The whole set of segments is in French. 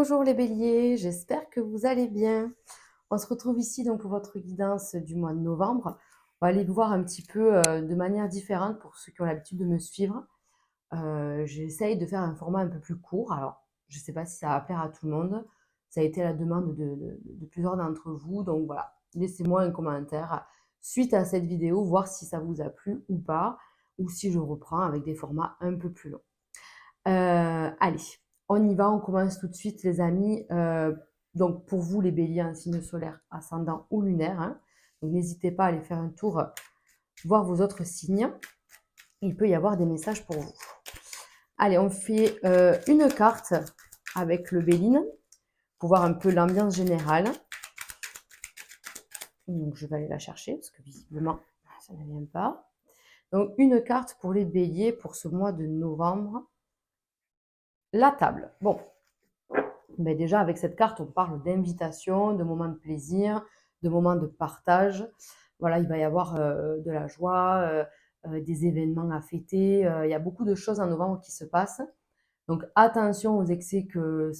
Bonjour les béliers, j'espère que vous allez bien. On se retrouve ici donc pour votre guidance du mois de novembre. On va aller voir un petit peu de manière différente pour ceux qui ont l'habitude de me suivre. J'essaye de faire un format un peu plus court. Alors, je ne sais pas si ça va plaire à tout le monde. Ça a été la demande de plusieurs d'entre vous. Donc voilà, laissez-moi un commentaire suite à cette vidéo, voir si ça vous a plu ou pas, ou si je reprends avec des formats un peu plus longs. Allez, on y va, on commence tout de suite les amis. Donc pour vous les béliers, un signe solaire, ascendant ou lunaire, hein, donc n'hésitez pas à aller faire un tour, voir vos autres signes. Il peut y avoir des messages pour vous. Allez, on fait une carte avec le Béline pour voir un peu l'ambiance générale. Donc je vais aller la chercher parce que visiblement ça ne vient pas. Donc une carte pour les béliers pour ce mois de novembre. La table. Bon, mais déjà avec cette carte, on parle d'invitation, de moments de plaisir, de moments de partage. Voilà, il va y avoir de la joie, des événements à fêter. Il y a beaucoup de choses en novembre qui se passent. Donc attention aux excès que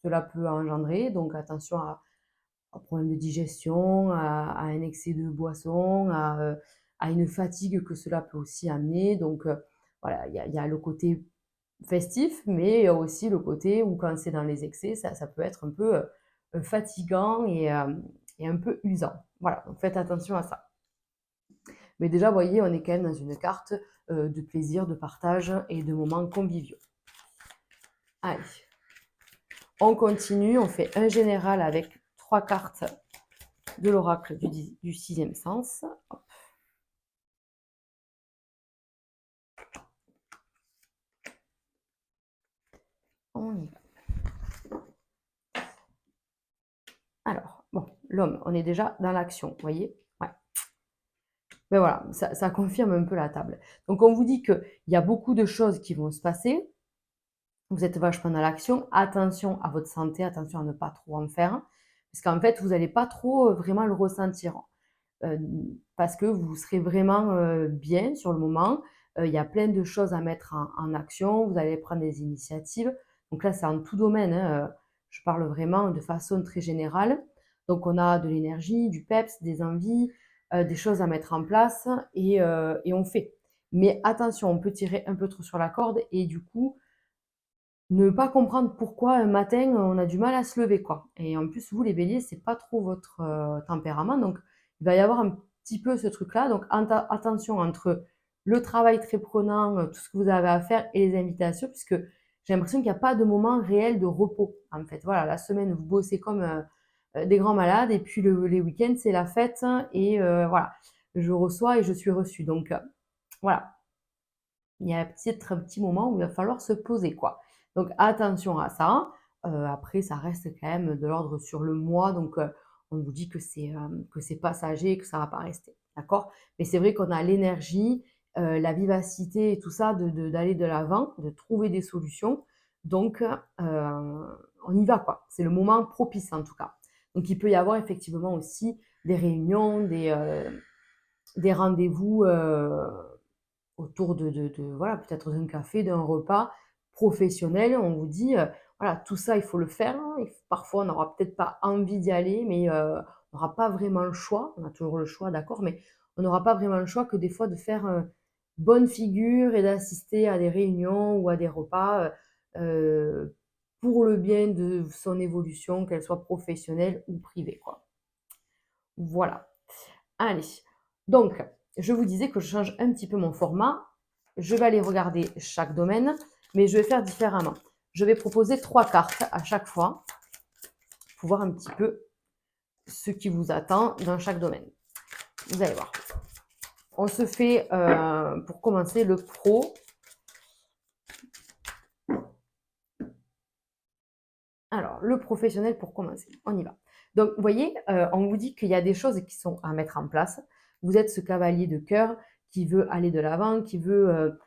cela peut engendrer. Donc attention à problème de digestion, à un excès de boisson, à une fatigue que cela peut aussi amener. Donc voilà, il y a le côté festif, mais il y a aussi le côté où quand c'est dans les excès, ça peut être un peu fatigant et un peu usant. Voilà, donc faites attention à ça. Mais déjà, vous voyez, on est quand même dans une carte de plaisir, de partage et de moments conviviaux. Allez, on continue, on fait un général avec 3 cartes de l'oracle du sixième sens. Hop. On y va. Alors, bon, l'homme, on est déjà dans l'action, vous voyez. Ouais. Mais voilà, ça confirme un peu la table. Donc, on vous dit qu'il y a beaucoup de choses qui vont se passer. Vous êtes vachement dans l'action. Attention à votre santé, attention à ne pas trop en faire. Parce qu'en fait, vous n'allez pas trop vraiment le ressentir. Parce que vous serez vraiment bien sur le moment. Il y a plein de choses à mettre en action. Vous allez prendre des initiatives. Donc là, c'est en tout domaine, hein. Je parle vraiment de façon très générale. Donc on a de l'énergie, du peps, des envies, des choses à mettre en place et on fait. Mais attention, on peut tirer un peu trop sur la corde et du coup, ne pas comprendre pourquoi un matin on a du mal à se lever, quoi. Et en plus, vous les béliers, c'est pas trop votre tempérament, donc il va y avoir un petit peu ce truc-là. Donc attention entre le travail très prenant, tout ce que vous avez à faire et les invitations, puisque j'ai l'impression qu'il n'y a pas de moment réel de repos, en fait. Voilà, la semaine, vous bossez comme des grands malades, et puis les week-ends, c'est la fête, et voilà, je reçois et je suis reçue. Donc voilà, il y a peut-être un petit moment où il va falloir se poser, quoi. Donc attention à ça. Après, ça reste quand même de l'ordre sur le mois, donc on vous dit que c'est passager, que ça va pas rester, d'accord? Mais c'est vrai qu'on a l'énergie, la vivacité et tout ça d'aller de l'avant, de trouver des solutions. Donc on y va, quoi. C'est le moment propice en tout cas. Donc il peut y avoir effectivement aussi des réunions, des rendez-vous autour voilà, peut-être d'un café, d'un repas professionnel. On vous dit, voilà, tout ça, il faut le faire, hein. Parfois, on n'aura peut-être pas envie d'y aller, mais on n'aura pas vraiment le choix. On a toujours le choix, d'accord, mais on n'aura pas vraiment le choix que des fois de faire bonne figure et d'assister à des réunions ou à des repas pour le bien de son évolution, qu'elle soit professionnelle ou privée, quoi. Voilà. Allez, donc, je vous disais que je change un petit peu mon format. Je vais aller regarder chaque domaine, mais je vais faire différemment. Je vais proposer 3 cartes à chaque fois pour voir un petit peu ce qui vous attend dans chaque domaine. Vous allez voir. On se fait, pour commencer, le pro. Alors, le professionnel pour commencer. On y va. Donc, vous voyez, on vous dit qu'il y a des choses qui sont à mettre en place. Vous êtes ce cavalier de cœur qui veut aller de l'avant, qui veut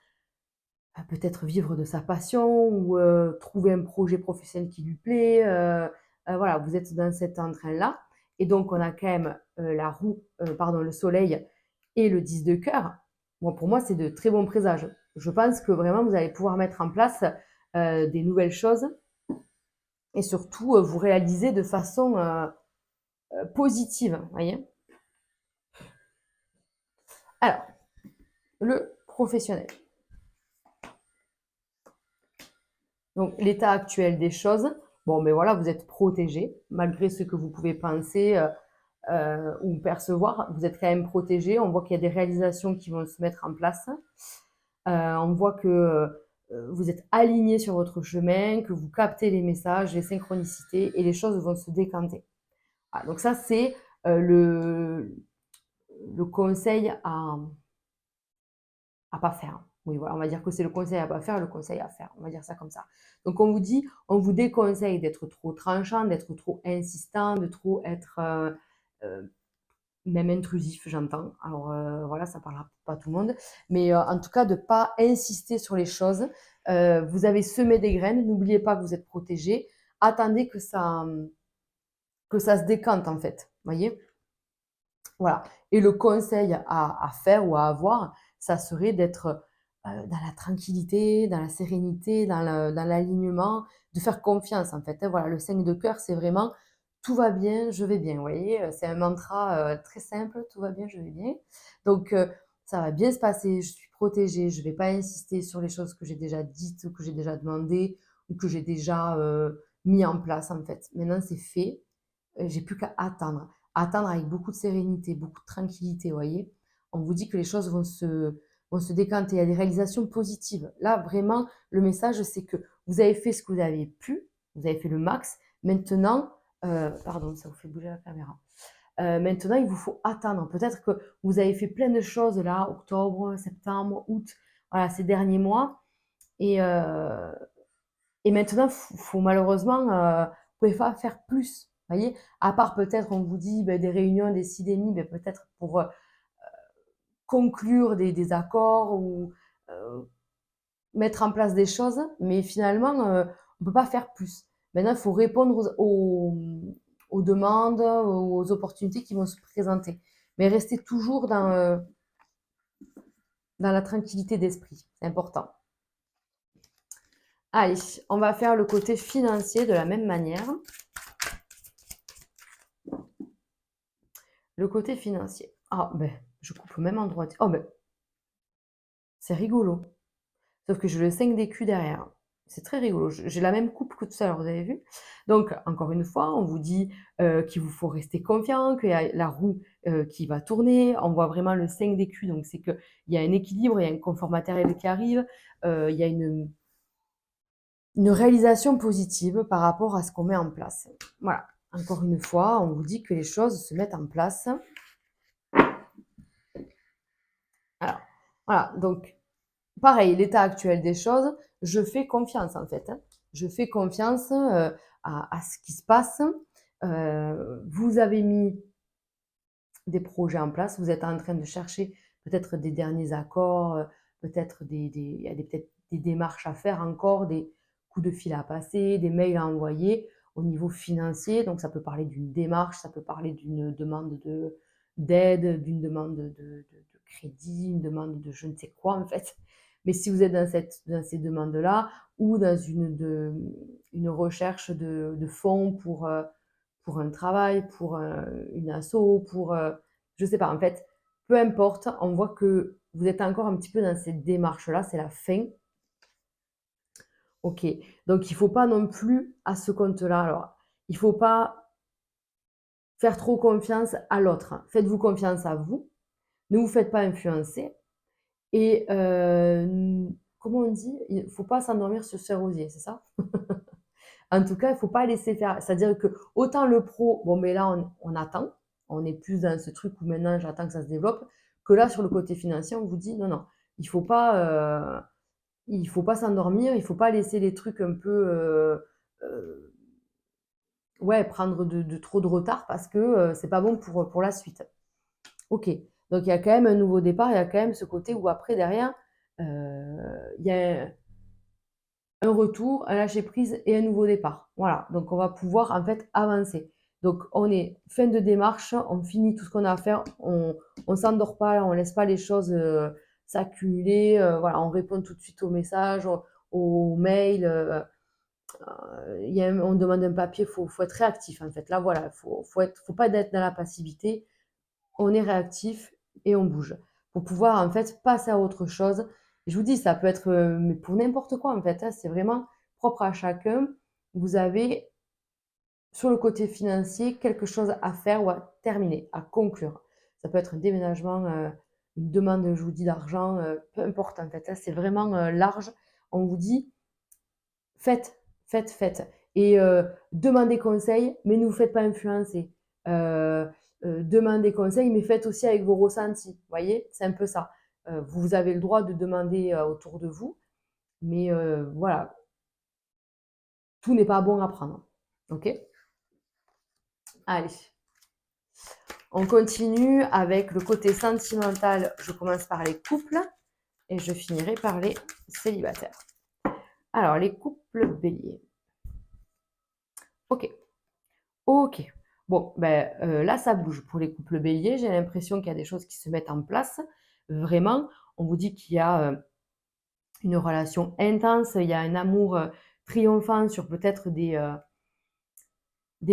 peut-être vivre de sa passion ou trouver un projet professionnel qui lui plaît. Voilà, vous êtes dans cet entrain-là. Et donc, on a quand même le soleil et le 10 de cœur. Bon, pour moi, c'est de très bons présages. Je pense que vraiment, vous allez pouvoir mettre en place des nouvelles choses et surtout vous réaliser de façon positive, vous voyez. Alors, le professionnel. Donc, l'état actuel des choses, bon, mais voilà, vous êtes protégé, malgré ce que vous pouvez penser ou percevoir, vous êtes quand même protégé. On voit qu'il y a des réalisations qui vont se mettre en place. On voit que vous êtes aligné sur votre chemin, que vous captez les messages, les synchronicités, et les choses vont se décanter. Voilà, donc ça, c'est le conseil à pas faire. Oui, voilà, on va dire que c'est le conseil à pas faire, le conseil à faire. On va dire ça comme ça. Donc, on vous dit, on vous déconseille d'être trop tranchant, d'être trop insistant, de trop être euh, même intrusif, j'entends. Alors, voilà, ça parlera pas à tout le monde. Mais en tout cas, de pas insister sur les choses. Vous avez semé des graines. N'oubliez pas que vous êtes protégé. Attendez que ça se décante, en fait. Vous voyez? Voilà. Et le conseil à faire ou à avoir, ça serait d'être dans la tranquillité, dans la sérénité, dans l'alignement, de faire confiance en fait, hein. Voilà, le 5 de cœur, c'est vraiment tout va bien, je vais bien. Vous voyez, c'est un mantra très simple, tout va bien, je vais bien. Donc, ça va bien se passer, je suis protégée, je ne vais pas insister sur les choses que j'ai déjà dites ou que j'ai déjà demandées ou que j'ai déjà mis en place en fait. Maintenant, c'est fait, j'ai plus qu'à attendre. Attendre avec beaucoup de sérénité, beaucoup de tranquillité, vous voyez. On vous dit que les choses vont se décanter. Il y a des réalisations positives. Là, vraiment, le message, c'est que vous avez fait ce que vous avez pu, vous avez fait le max. Maintenant, pardon, ça vous fait bouger la caméra. Maintenant, il vous faut attendre. Peut-être que vous avez fait plein de choses là, octobre, septembre, août, voilà, ces derniers mois. Et, et maintenant, faut malheureusement, vous pouvez pas faire plus. Vous voyez, à part peut-être, on vous dit ben, des réunions, des CDMI, ben, peut-être pour conclure des accords ou euh, mettre en place des choses, mais finalement, on ne peut pas faire plus. Maintenant, il faut répondre aux demandes, aux opportunités qui vont se présenter. Mais rester toujours dans la tranquillité d'esprit, c'est important. Allez, on va faire le côté financier de la même manière. Le côté financier. Ah, ben, je coupe au même endroit. Oh, ben, c'est rigolo. Sauf que j'ai le 5 d'écu derrière. C'est très rigolo. J'ai la même coupe que tout à l'heure, vous avez vu? Donc, encore une fois, on vous dit qu'il vous faut rester confiant, qu'il y a la roue qui va tourner. On voit vraiment le 5 d'écu, donc c'est qu'il y a un équilibre, il y a un confort matériel qui arrive, il y a une réalisation positive par rapport à ce qu'on met en place. Voilà. Encore une fois, on vous dit que les choses se mettent en place. Alors, voilà. Donc, pareil, l'état actuel des choses, je fais confiance en fait, hein. Je fais confiance à ce qui se passe. Vous avez mis des projets en place, vous êtes en train de chercher peut-être des derniers accords, peut-être il y a peut-être des démarches à faire encore, des coups de fil à passer, des mails à envoyer au niveau financier. Donc ça peut parler d'une démarche, ça peut parler d'une demande d'aide, d'une demande de crédit, une demande de je ne sais quoi en fait. Mais si vous êtes dans ces demandes-là ou dans une recherche de fonds pour un travail, pour une asso, pour, je sais pas, en fait, peu importe, on voit que vous êtes encore un petit peu dans cette démarche-là, c'est la fin. Ok, donc il ne faut pas non plus à ce compte-là, alors, il ne faut pas faire trop confiance à l'autre. Faites-vous confiance à vous, ne vous faites pas influencer. Et comment on dit? Il ne faut pas s'endormir sur ses rosiers, c'est ça? En tout cas, il ne faut pas laisser faire. C'est-à-dire que autant le pro, bon, mais là, on attend. On est plus dans ce truc où maintenant, j'attends que ça se développe. Que là, sur le côté financier, on vous dit non, non, il faut pas s'endormir. Il ne faut pas laisser les trucs un peu, ouais, prendre de trop de retard parce que c'est pas bon pour la suite. Ok. Donc, il y a quand même un nouveau départ. Il y a quand même ce côté où après, derrière, il y a un retour, un lâcher prise et un nouveau départ. Voilà, donc on va pouvoir en fait avancer. Donc on est fin de démarche, on finit tout ce qu'on a à faire, on s'endort pas, on laisse pas les choses s'accumuler. Voilà, on répond tout de suite aux messages, aux mails. on demande un papier, faut être réactif en fait. Là, voilà, faut pas être dans la passivité. On est réactif et on bouge pour pouvoir en fait passer à autre chose. Je vous dis, ça peut être mais pour n'importe quoi en fait, hein, c'est vraiment propre à chacun. Vous avez sur le côté financier quelque chose à faire ou à terminer, à conclure. Ça peut être un déménagement, une demande, je vous dis, d'argent, peu importe en fait, hein, c'est vraiment large. On vous dit faites, faites, faites. Et demandez conseil, mais ne vous faites pas influencer. Euh, demandez conseil, mais faites aussi avec vos ressentis. Vous voyez, c'est un peu ça. Vous avez le droit de demander autour de vous, mais voilà, tout n'est pas bon à prendre. Ok? Allez, on continue avec le côté sentimental. Je commence par les couples et je finirai par les célibataires. Alors, les couples béliers. Ok. Ok. Bon, ben, là, ça bouge pour les couples béliers. J'ai l'impression qu'il y a des choses qui se mettent en place. Vraiment, on vous dit qu'il y a une relation intense, il y a un amour triomphant sur peut-être des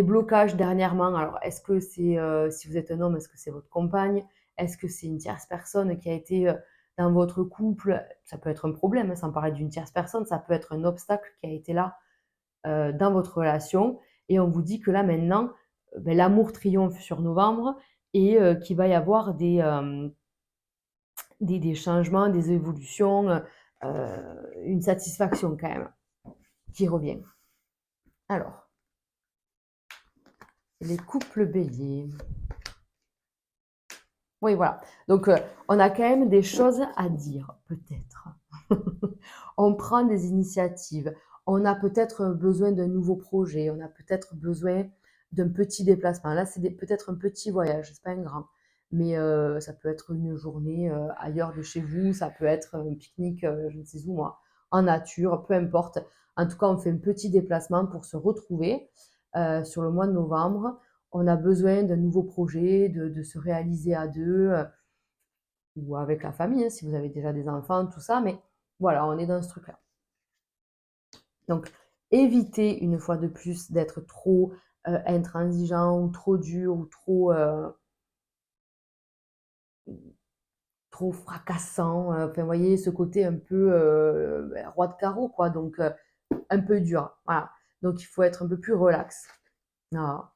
blocages dernièrement. Alors, est-ce que c'est, si vous êtes un homme, est-ce que c'est votre compagne? Est-ce que c'est une tierce personne qui a été dans votre couple? Ça peut être un problème, hein, sans parler d'une tierce personne, ça peut être un obstacle qui a été là dans votre relation. Et on vous dit que là, maintenant, ben, l'amour triomphe sur novembre et qu'il va y avoir des changements, des évolutions, une satisfaction quand même qui revient. Alors, les couples béliers. Oui, voilà. Donc, on a quand même des choses à dire, peut-être. On prend des initiatives. On a peut-être besoin d'un nouveau projet. On a peut-être besoin d'un petit déplacement. Là, c'est peut-être un petit voyage, c'est pas un grand. Mais ça peut être une journée ailleurs de chez vous. Ça peut être un pique-nique, je ne sais où moi, en nature, peu importe. En tout cas, on fait un petit déplacement pour se retrouver sur le mois de novembre. On a besoin d'un nouveau projet, de se réaliser à deux ou avec la famille, hein, si vous avez déjà des enfants, tout ça. Mais voilà, on est dans ce truc-là. Donc, évitez une fois de plus d'être trop intransigeant ou trop dur ou trop fracassant. Enfin, vous voyez, ce côté un peu roi de carreau, quoi. Donc, un peu dur. Voilà. Donc, il faut être un peu plus relax. Voilà.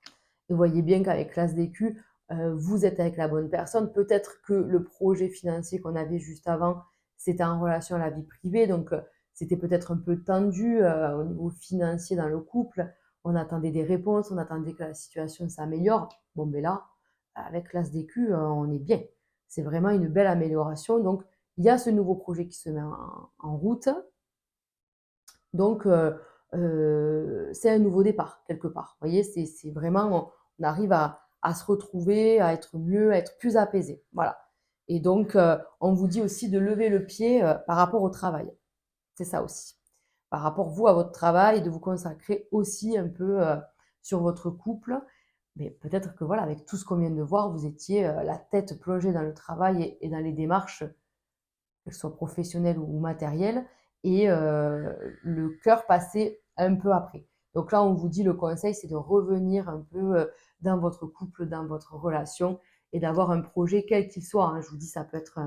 Et vous voyez bien qu'avec l'As d'écu, vous êtes avec la bonne personne. Peut-être que le projet financier qu'on avait juste avant, c'était en relation à la vie privée, donc c'était peut-être un peu tendu au niveau financier dans le couple. On attendait des réponses, on attendait que la situation s'améliore. Bon, ben là, avec l'As d'écu, on est bien. C'est vraiment une belle amélioration. Donc, il y a ce nouveau projet qui se met en route. Donc, c'est un nouveau départ, quelque part. Vous voyez, c'est vraiment, on arrive à se retrouver, à être mieux, à être plus apaisé. Voilà. Et donc, on vous dit aussi de lever le pied par rapport au travail. C'est ça aussi. Par rapport, vous, à votre travail, de vous consacrer aussi un peu sur votre couple. Mais peut-être que, voilà, avec tout ce qu'on vient de voir, vous étiez la tête plongée dans le travail et dans les démarches qu'elle soit professionnelle ou matérielle, et le cœur passé un peu après. Donc là, on vous dit le conseil, c'est de revenir un peu dans votre couple, dans votre relation, et d'avoir un projet quel qu'il soit, hein. Je vous dis, ça peut être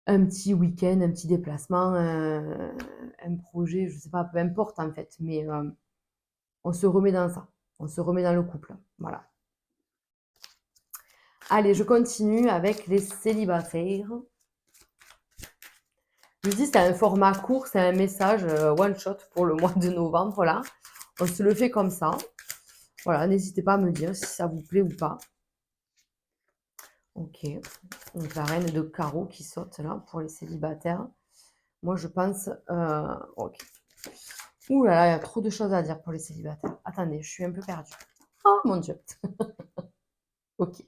un petit week-end, un petit déplacement, un projet, je ne sais pas, peu importe en fait, mais on se remet dans ça, on se remet dans le couple. Voilà. Allez, je continue avec les célibataires. Je vous dis, c'est un format court, c'est un message one shot pour le mois de novembre. Voilà, on se le fait comme ça. Voilà, n'hésitez pas à me dire si ça vous plaît ou pas. Ok, donc la reine de carreau qui saute là pour les célibataires. Moi, je pense. Ok. Ouh là là, il y a trop de choses à dire pour les célibataires. Attendez, je suis un peu perdue. Oh mon Dieu. Ok,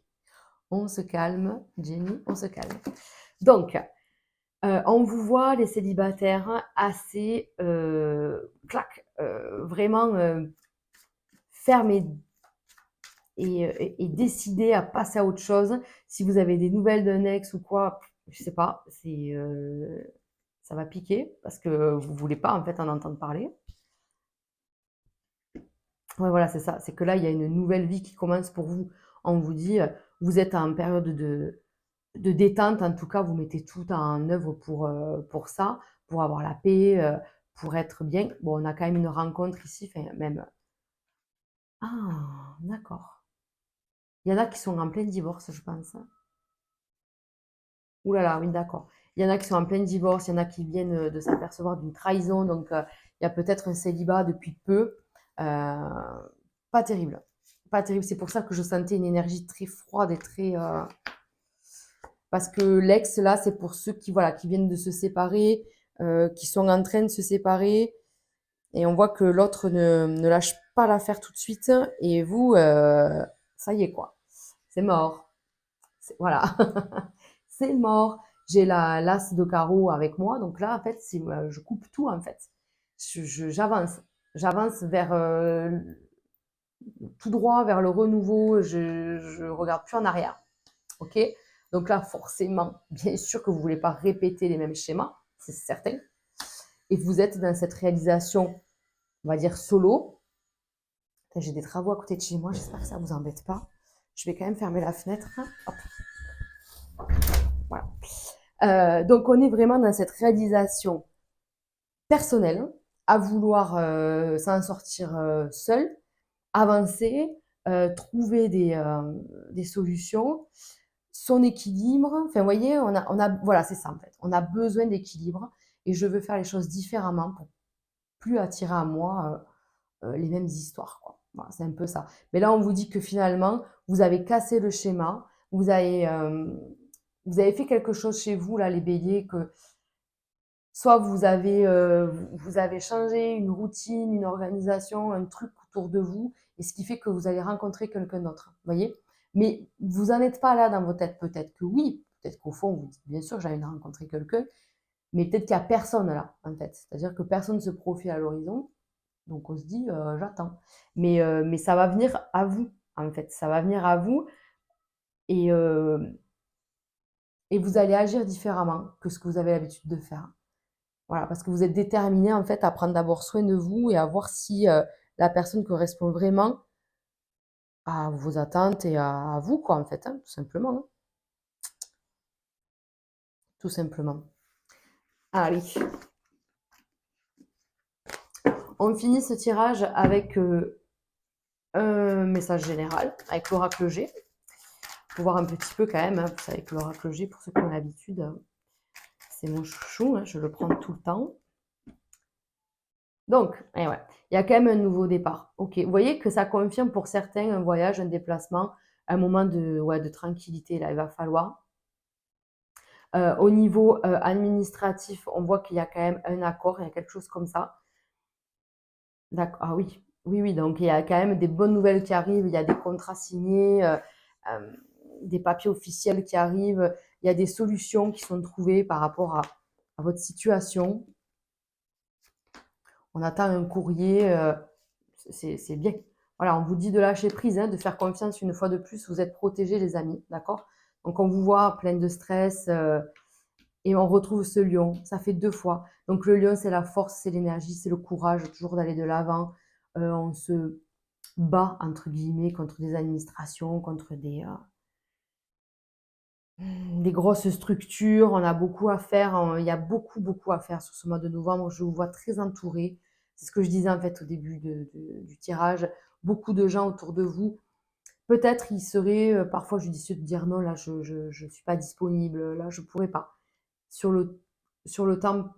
on se calme, Jenny, on se calme. Donc, on vous voit, les célibataires, assez clac, vraiment fermes et décidés à passer à autre chose. Si vous avez des nouvelles d'un ex ou quoi, je sais pas, ça va piquer parce que vous voulez pas en fait en entendre parler. Ouais, voilà, c'est ça. C'est que là, il y a une nouvelle vie qui commence pour vous. On vous dit, vous êtes en période de détente. En tout cas, vous mettez tout en œuvre pour ça, pour avoir la paix, pour être bien. Bon, on a quand même une rencontre ici, enfin, même. Ah, d'accord. Il y en a qui sont en plein divorce, je pense. Ouh là là, oui, d'accord. Il y en a qui sont en plein divorce, il y en a qui viennent de s'apercevoir d'une trahison, donc il y a peut-être un célibat depuis peu. Pas terrible. Pas terrible. C'est pour ça que je sentais une énergie très froide et très. Parce que l'ex, là, c'est pour ceux qui, voilà, qui viennent de se séparer, qui sont en train de se séparer. Et on voit que l'autre ne lâche pas l'affaire tout de suite. Et vous, ça y est, quoi. C'est mort. Voilà. C'est mort. J'ai l'as de carreau avec moi. Donc là, en fait, je coupe tout, en fait. J'avance. J'avance vers tout droit, vers le renouveau. Je regarde plus en arrière. OK? Donc là, forcément, bien sûr que vous ne voulez pas répéter les mêmes schémas. C'est certain. Et vous êtes dans cette réalisation, on va dire, solo. J'ai des travaux à côté de chez moi. J'espère que ça ne vous embête pas. Je vais quand même fermer la fenêtre. Hop. Voilà. Donc, on est vraiment dans cette réalisation personnelle, à vouloir s'en sortir seul, avancer, trouver des solutions, son équilibre. Enfin, vous voyez, voilà, c'est ça en fait. On a besoin d'équilibre et je veux faire les choses différemment pour plus attirer à moi les mêmes histoires, quoi. Voilà, c'est un peu ça. Mais là, on vous dit que finalement, vous avez cassé le schéma, vous avez fait quelque chose chez vous, là, les béliers, que soit vous avez changé une routine, une organisation, un truc autour de vous, et ce qui fait que vous allez rencontrer quelqu'un d'autre, vous voyez. Mais vous n'en êtes pas là dans vos têtes, peut-être que oui, peut-être qu'au fond, vous dites bien sûr, j'ai envie de rencontrer quelqu'un, mais peut-être qu'il n'y a personne là, en fait. C'est-à-dire que personne ne se profile à l'horizon, donc on se dit, j'attends. Mais ça va venir à vous, en fait. Ça va venir à vous et, euh, et vous allez agir différemment que ce que vous avez l'habitude de faire. Voilà, parce que vous êtes déterminé en fait à prendre d'abord soin de vous et à voir si la personne correspond vraiment à vos attentes et à vous, quoi, en fait, hein, tout simplement, hein. Tout simplement. Allez, on finit ce tirage avec un message général, avec l'oracle G. Pour voir un petit peu quand même, hein, vous savez que l'oracle G, pour ceux qui ont l'habitude, c'est mon chouchou, hein, je le prends tout le temps. Donc, ouais, il y a quand même un nouveau départ. Ok, vous voyez que ça confirme pour certains un voyage, un déplacement, un moment de tranquillité. Là, il va falloir. Au niveau administratif, on voit qu'il y a quand même un accord, il y a quelque chose comme ça. D'accord. Ah oui, oui, oui. Donc il y a quand même des bonnes nouvelles qui arrivent. Il y a des contrats signés, euh, des papiers officiels qui arrivent. Il y a des solutions qui sont trouvées par rapport à votre situation. On attend un courrier, c'est bien. Voilà, on vous dit de lâcher prise, hein, de faire confiance une fois de plus. Vous êtes protégés, les amis, d'accord? Donc on vous voit plein de stress et on retrouve ce lion. Ça fait 2 fois. Donc le lion, c'est la force, c'est l'énergie, c'est le courage, toujours d'aller de l'avant. On se bat, entre guillemets, contre des administrations, contre des grosses structures. On a beaucoup à faire. Il y a beaucoup, beaucoup à faire sur ce mois de novembre. Je vous vois très entouré. C'est ce que je disais en fait au début du tirage. Beaucoup de gens autour de vous. Peut-être il serait parfois judicieux de dire non, là je suis pas disponible, là je pourrais pas. Sur le temps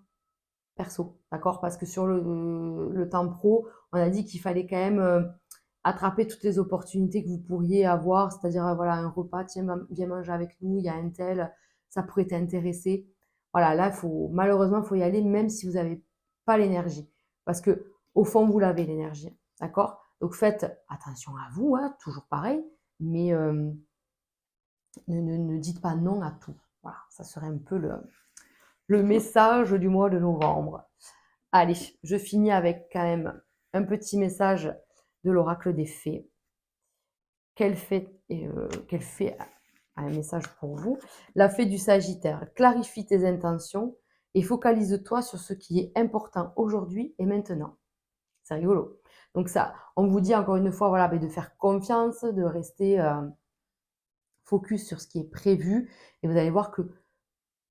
perso, d'accord? Parce que sur le temps pro, on a dit qu'il fallait quand même attraper toutes les opportunités que vous pourriez avoir, c'est-à-dire voilà un repas, tiens, viens manger avec nous, il y a un tel, ça pourrait t'intéresser. Voilà, là, malheureusement, il faut y aller même si vous n'avez pas l'énergie. Parce que au fond, vous l'avez l'énergie, d'accord? Donc faites attention à vous, hein, toujours pareil, mais ne dites pas non à tout. Voilà, ça serait un peu le message du mois de novembre. Allez, je finis avec quand même un petit message de l'oracle des fées. Quelle fée a un message pour vous? La fée du Sagittaire. Clarifie tes intentions et focalise-toi sur ce qui est important aujourd'hui et maintenant. C'est rigolo. Donc ça, on vous dit encore une fois, voilà, de faire confiance, de rester focus sur ce qui est prévu et vous allez voir que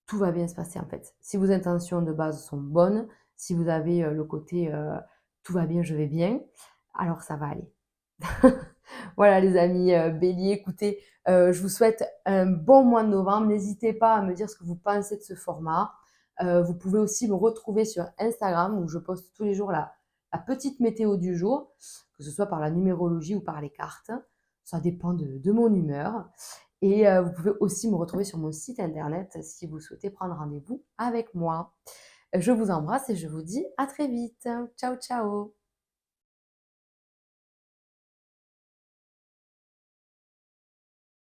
tout va bien se passer en fait. Si vos intentions de base sont bonnes, si vous avez le côté tout va bien, je vais bien, alors ça va aller. Voilà les amis, Bélier, écoutez, je vous souhaite un bon mois de novembre. N'hésitez pas à me dire ce que vous pensez de ce format. Vous pouvez aussi me retrouver sur Instagram où je poste tous les jours la petite météo du jour, que ce soit par la numérologie ou par les cartes. Ça dépend de mon humeur. Et vous pouvez aussi me retrouver sur mon site internet si vous souhaitez prendre rendez-vous avec moi. Je vous embrasse et je vous dis à très vite. Ciao, ciao!